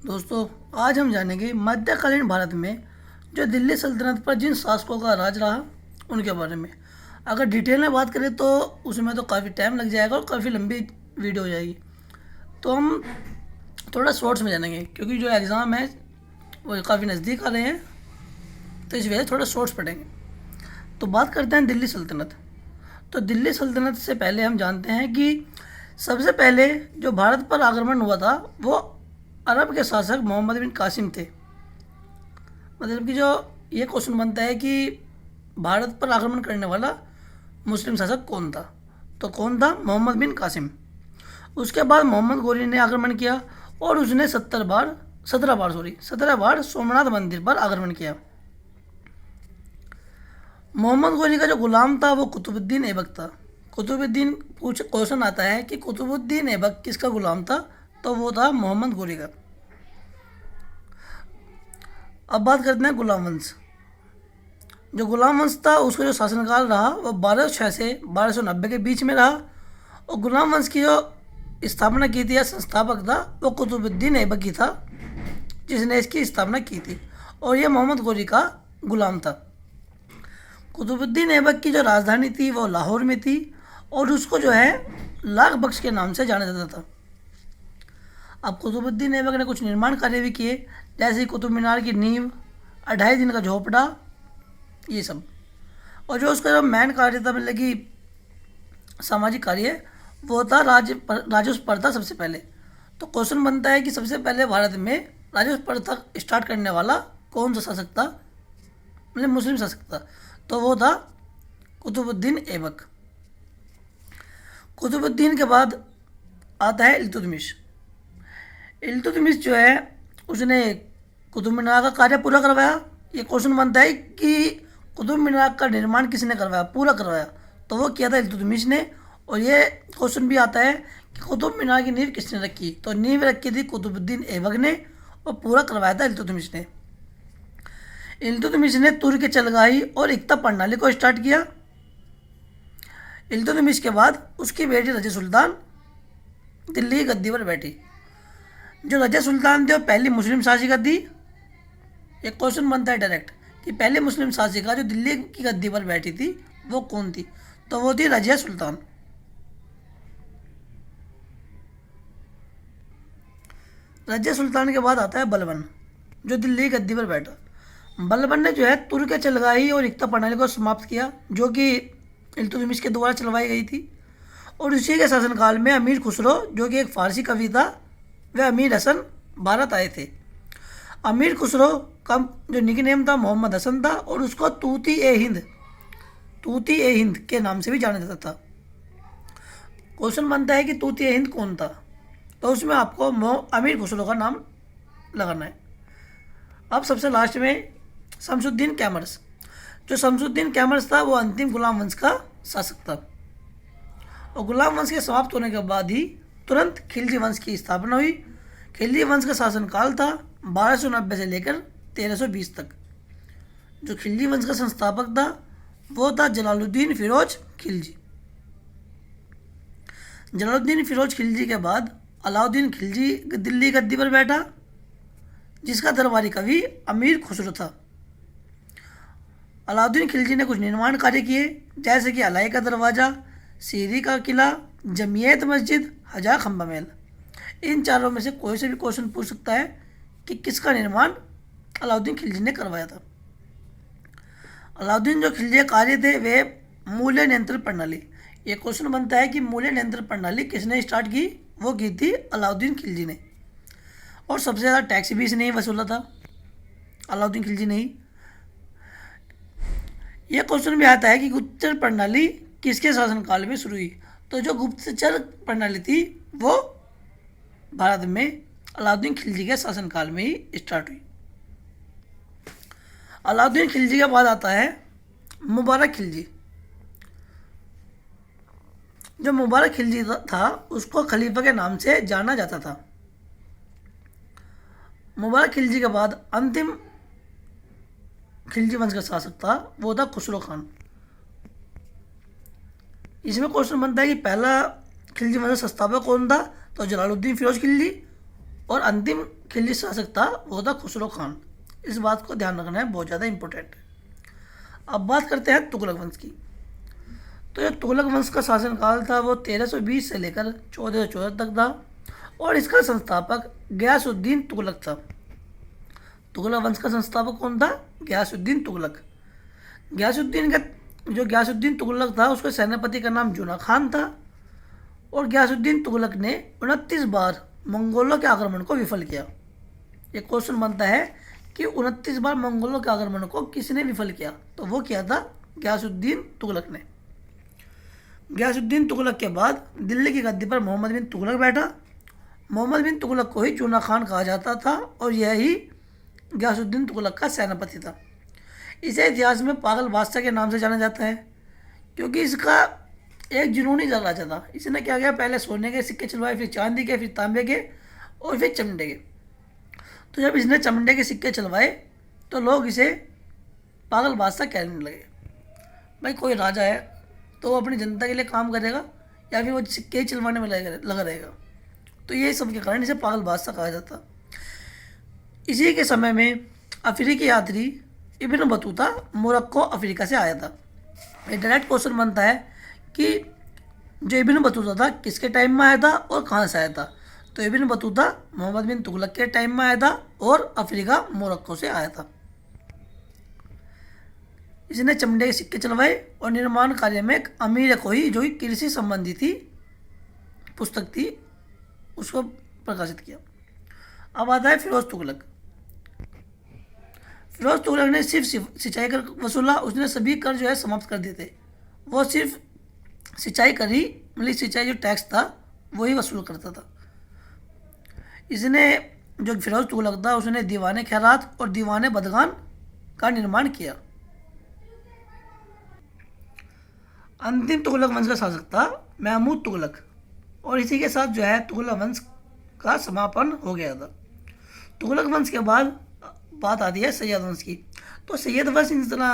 दोस्तों, आज हम जानेंगे मध्यकालीन भारत में जो दिल्ली सल्तनत पर जिन शासकों का राज रहा उनके बारे में। अगर डिटेल में बात करें तो उसमें तो काफ़ी टाइम लग जाएगा और काफ़ी लंबी वीडियो हो जाएगी। तो हम थोड़ा शॉर्ट्स में जानेंगे क्योंकि जो एग्ज़ाम है वो काफ़ी नज़दीक आ रहे हैं, तो इस वजह से थोड़ा शॉर्ट्स पढ़ेंगे। तो बात करते हैं दिल्ली सल्तनत। तो दिल्ली सल्तनत से पहले हम जानते हैं कि सबसे पहले जो भारत पर आक्रमण हुआ था वो अरब के शासक मोहम्मद बिन कासिम थे। मतलब कि जो ये क्वेश्चन बनता है कि भारत पर आक्रमण करने वाला मुस्लिम शासक कौन था, तो कौन था? मोहम्मद बिन कासिम। उसके बाद मोहम्मद गोरी ने आक्रमण किया और उसने 17 बार सोमनाथ मंदिर पर आक्रमण किया। मोहम्मद गोरी का जो गुलाम था वो कुतुबुद्दीन ऐबक था। कुतुबुद्दीन क्वेश्चन आता है कि कुतुबुद्दीन ऐबक किसका गुलाम था, तो वो था मोहम्मद गोरी का। अब बात करते हैं गुलाम वंश। जो गुलाम वंश था उसका जो शासनकाल रहा वो 1206 से 1290 के बीच में रहा। और गुलाम वंश की जो स्थापना की थी या संस्थापक था वो कुतुबुद्दीन ऐबक ही था, जिसने इसकी स्थापना की थी, और ये मोहम्मद गोरी का गुलाम था। कुतुबुद्दीन ऐबक की जो राजधानी थी वो लाहौर में थी और उसको जो है लाख बख्श के नाम से जाना जाता था। अब कुतुबुद्दीन ऐबक ने कुछ निर्माण कार्य भी किए, जैसे कुतुब मीनार की नींव, 2.5 दिन का झोपड़ा, ये सब। और जो उसका जो मेन कार्य था, मतलब कि सामाजिक कार्य, वो था राजस्व प्रथा सबसे पहले। तो क्वेश्चन बनता है कि सबसे पहले भारत में राजस्व प्रथा स्टार्ट करने वाला कौन सा शासक था, मतलब मुस्लिम शासक था, तो वो था कुतुबुद्दीन ऐबक। कुतुबुद्दीन के बाद आता है इल्तुतमिश। इल्तुतमिश जो है उसने कुतुब मीनार का कार्य पूरा करवाया। ये क्वेश्चन बनता है कि कुतुब मीनार का निर्माण किसने करवाया, पूरा करवाया, तो वो किया था इल्तुतमिश ने। और ये क्वेश्चन भी आता है कि कुतुब मीनार की नींव किसने रखी, तो नींव रखी थी कुतुबुद्दीन ऐबक ने और पूरा करवाया था इल्तुतमिश ने। इल्तुतमिश ने तुर्क चलगाई और इक्ता प्रणाली को स्टार्ट किया। इल्तुतमिश के बाद उसकी बेटी रज़िया सुल्तान दिल्ली की गद्दी पर बैठी। जो रज़िया सुल्तान थी वो पहली मुस्लिम शासिका थी। एक क्वेश्चन बनता है डायरेक्ट कि पहले मुस्लिम शासिका जो दिल्ली की गद्दी पर बैठी थी वो कौन थी, तो वो थी रज़िया सुल्तान। रज़िया सुल्तान के बाद आता है बलबन, जो दिल्ली की गद्दी पर बैठा। बलबन ने जो है तुर्क चलगाई और इक्ता प्रणाली को समाप्त किया, जो कि इल्तुतमिश के द्वारा चलवाई गई थी। और उसी के शासनकाल में अमीर खुसरो, जो कि एक फारसी कवि था, वह अमीर हसन भारत आए थे। अमीर खुसरो का जो निकनेम था मोहम्मद हसन था और उसको तूती ए हिंद के नाम से भी जाना जाता था। क्वेश्चन बनता है कि तूती ए हिंद कौन था, तो उसमें आपको अमीर खुसरो का नाम लगाना है। अब सबसे लास्ट में शमसुद्दीन कैमर्स। जो शमसुद्दीन कैमर्स था वो अंतिम गुलाम वंश का शासक था। और गुलाम वंश के समाप्त होने के बाद ही तुरंत खिलजी वंश की स्थापना हुई। खिलजी वंश का शासनकाल था 1290 से लेकर 1320 तक। जो खिलजी वंश का संस्थापक था वो था जलालुद्दीन फिरोज खिलजी। जलालुद्दीन फिरोज खिलजी के बाद अलाउद्दीन खिलजी दिल्ली गद्दी पर बैठा, जिसका दरबारी कवि अमीर खुसरो था। अलाउद्दीन खिलजी ने कुछ निर्माण कार्य किए, जैसे कि अलाई का दरवाज़ा, सीरी का किला, जमियत मस्जिद, हजार खंबा महल। इन चारों में से कोई से भी क्वेश्चन पूछ सकता है कि किसका निर्माण अलाउद्दीन खिलजी ने करवाया था। अलाउद्दीन जो खिलजी कार्य थे वे मूल्य नियंत्रण प्रणाली। ये क्वेश्चन बनता है कि मूल्य नियंत्रण प्रणाली किसने स्टार्ट की, वो की थी अलाउद्दीन खिलजी ने। और सबसे ज़्यादा टैक्स भी इसने ही वसूला था, अलाउद्दीन खिलजी ने ही। यह क्वेश्चन भी आता है कि गुप्तचर प्रणाली किसके शासनकाल में शुरू हुई, तो जो गुप्तचर प्रणाली थी वो भारत में अलाउद्दीन खिलजी के शासनकाल में ही स्टार्ट हुई। अलाउद्दीन खिलजी के बाद आता है मुबारक खिलजी। जो मुबारक खिलजी था उसको खलीफा के नाम से जाना जाता था। मुबारक खिलजी के बाद अंतिम खिलजी वंश का शासक था वो था खुसरो खान। इसमें क्वेश्चन बनता है कि पहला खिलजी वंश का संस्थापक कौन था, तो जलालुद्दीन फिरोज खिलजी। और अंतिम खिलजी शासक था वो था खुसरो खान। इस बात को ध्यान रखना है, बहुत ज़्यादा इंपॉर्टेंट है। अब बात करते हैं तुगलक वंश की। तो जो तुगलक वंश का शासनकाल था वो 1320 से लेकर 1414 तक था और इसका संस्थापक गयासुद्दीन तुगलक था। तुगलक वंश का संस्थापक कौन था? गयासुद्दीन तुगलक। गयासुद्दीन तुगलक था, उसके सेनापति का नाम जूना खान था और गयासुद्दीन तुगलक ने 29 बार मंगोलों के आक्रमण को विफल किया। ये क्वेश्चन बनता है कि 29 बार मंगोलों के आक्रमण को किसने विफल किया? तो वो किया था गयासुद्दीन तुगलक ने। गयासुद्दीन तुगलक के बाद दिल्ली की गद्दी पर मोहम्मद बिन तुगलक बैठा। मोहम्मद बिन तुगलक को ही जूना खान कहा जाता था और यह ही गयासुद्दीन तुगलक का सेनापति था। इसे इतिहास में पागल बादशाह के नाम से जाना जाता है क्योंकि इसका एक जुनूनी राजा था। इसने क्या किया, पहले सोने के सिक्के चलवाए, फिर चांदी के, फिर तांबे के और फिर चमड़े के। तो जब इसने चमड़े के सिक्के चलवाए तो लोग इसे पागल बादशाह कहने लगे। भाई कोई राजा है तो वो अपनी जनता के लिए काम करेगा या फिर वो सिक्के ही चलवाने में लगा रहेगा। तो ये सब के कारण इसे पागल बादशाह कहा जाता। इसी के समय में अफ्रीकी यात्री इब्न बतूता मोरक्को अफ्रीका से आया था। ये डायरेक्ट क्वेश्चन बनता है कि जो इब्न बतूता था किसके टाइम में आया था और कहाँ से आया था? तो इब्न बतूता मोहम्मद बिन तुगलक के टाइम में आया था और अफ्रीका मोरक्को से आया था। इसने चमड़े के सिक्के चलवाए और निर्माण कार्य में एक अमीर कोई जो कि कृषि संबंधी थी पुस्तक थी उसको प्रकाशित किया। अब आता है फिरोज तुगलक। फिरोज तुगलक ने सिर्फ सिंचाई कर वसूला, उसने सभी कर जो है समाप्त कर दिए थे। वो सिर्फ सिंचाई कर ही मतलब सिंचाई जो टैक्स था वही वसूल करता था। इसने जो फिरोज तुगलक था उसने दीवाने खैरात और दीवाने बदगान का निर्माण किया। अंतिम तुगलक वंश का शासक था महमूद तुगलक और इसी के साथ जो है तुगलक वंश का समापन हो गया था। तुगलक वंश के बाद बात आती है सैयद वंश की। तो सैयद वंश इतना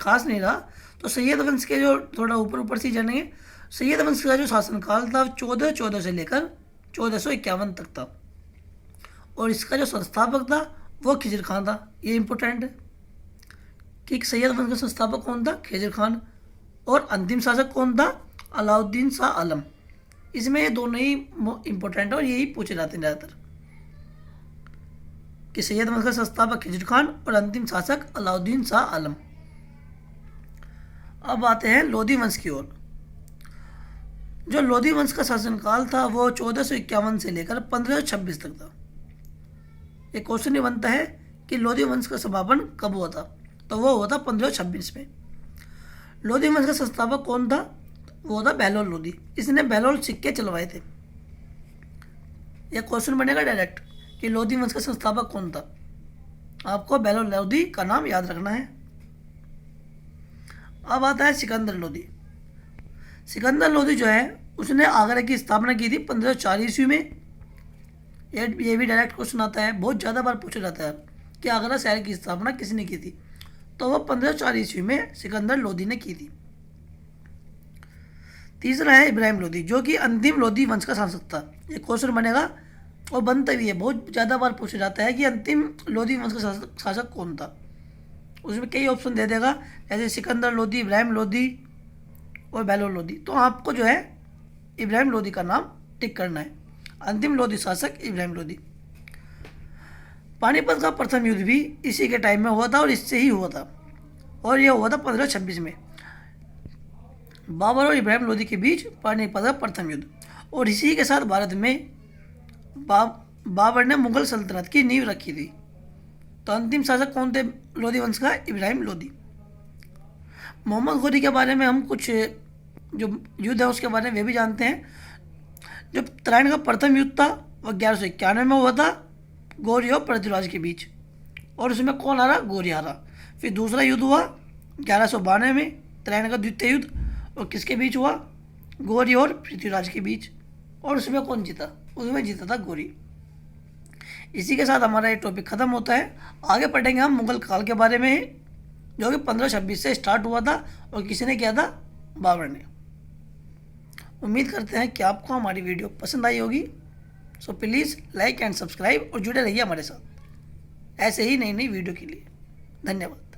खास नहीं रहा। तो सैयद वंश के जो थोड़ा ऊपर से जानेंगे, सैयद वंश का जो शासनकाल था 1414 से लेकर 1451 तक था और इसका जो संस्थापक था वो खिजर खान था। ये इंपॉर्टेंट है कि सैयद वंश का संस्थापक कौन था? खिजर खान। और अंतिम शासक कौन था? अलाउद्दीन शाह आलम। इसमें ये दोनों ही इंपॉर्टेंट है और यही पूछे जाते हैं ज़्यादातर कि सैयद वंश का संस्थापक खिजर खान और अंतिम शासक अलाउद्दीन शाह आलम। अब आते हैं लोधी वंश की ओर। जो लोधी वंश का शासनकाल था वो 1451 से लेकर 1526 तक था। एक क्वेश्चन ही बनता है कि लोधी वंश का समापन कब हुआ था? तो वो हुआ था 1526 में। लोधी वंश का संस्थापक कौन था? वो था बहलोल लोधी। इसने बहलोल सिक्के चलवाए थे। यह क्वेश्चन बनेगा डायरेक्ट कि लोधी वंश का संस्थापक कौन था? आपको बहलोल लोधी का नाम याद रखना है। अब आता है सिकंदर लोधी। सिकंदर लोधी जो है उसने आगरा की स्थापना की थी 1504 ईस्वी में। ये भी डायरेक्ट क्वेश्चन आता है, बहुत ज़्यादा बार पूछा जाता है कि आगरा शहर की स्थापना किसने की थी? तो वह 1504 ईस्वी में सिकंदर लोधी ने की थी। तीसरा है इब्राहिम लोधी जो कि अंतिम लोधी वंश का शासक था। ये क्वेश्चन बनेगा और बनता भी है, बहुत ज़्यादा बार पूछा जाता है कि अंतिम लोधी वंश का शासक कौन था। उसमें कई ऑप्शन दे देगा जैसे सिकंदर लोधी, इब्राहिम लोधी और बहलोल लोधी। तो आपको जो है इब्राहिम लोधी का नाम टिक करना है। अंतिम लोधी शासक इब्राहिम लोधी। पानीपत का प्रथम युद्ध भी इसी के टाइम में हुआ था और इससे ही हुआ था और यह हुआ था 1526 में। बाबर और इब्राहिम लोधी के बीच पानीपत का प्रथम युद्ध। और इसी के साथ भारत में बाबर ने मुगल सल्तनत की नींव रखी थी। तो अंतिम शासक कौन थे लोधी वंश का? इब्राहिम लोधी। मोहम्मद घोरी के बारे में हम कुछ जो युद्ध है उसके बारे में वे भी जानते हैं। जो तराइन का प्रथम युद्ध था वह 1191 में हुआ था गौरी और पृथ्वीराज के बीच और उसमें कौन हारा? गौरी हारा। फिर दूसरा युद्ध हुआ 1192 में तराइन का द्वितीय युद्ध और किसके बीच हुआ? गौरी और पृथ्वीराज के बीच और उसमें कौन जीता? उसमें जीता था गौरी। इसी के साथ हमारा ये टॉपिक ख़त्म होता है। आगे पढ़ेंगे हम मुगल काल के बारे में जो कि 1526 से स्टार्ट हुआ था और किसी ने किया था? बाबर ने। उम्मीद करते हैं कि आपको हमारी वीडियो पसंद आई होगी। So please like and subscribe और जुड़े रहिए हमारे साथ ऐसे ही नई नई वीडियो के लिए। धन्यवाद।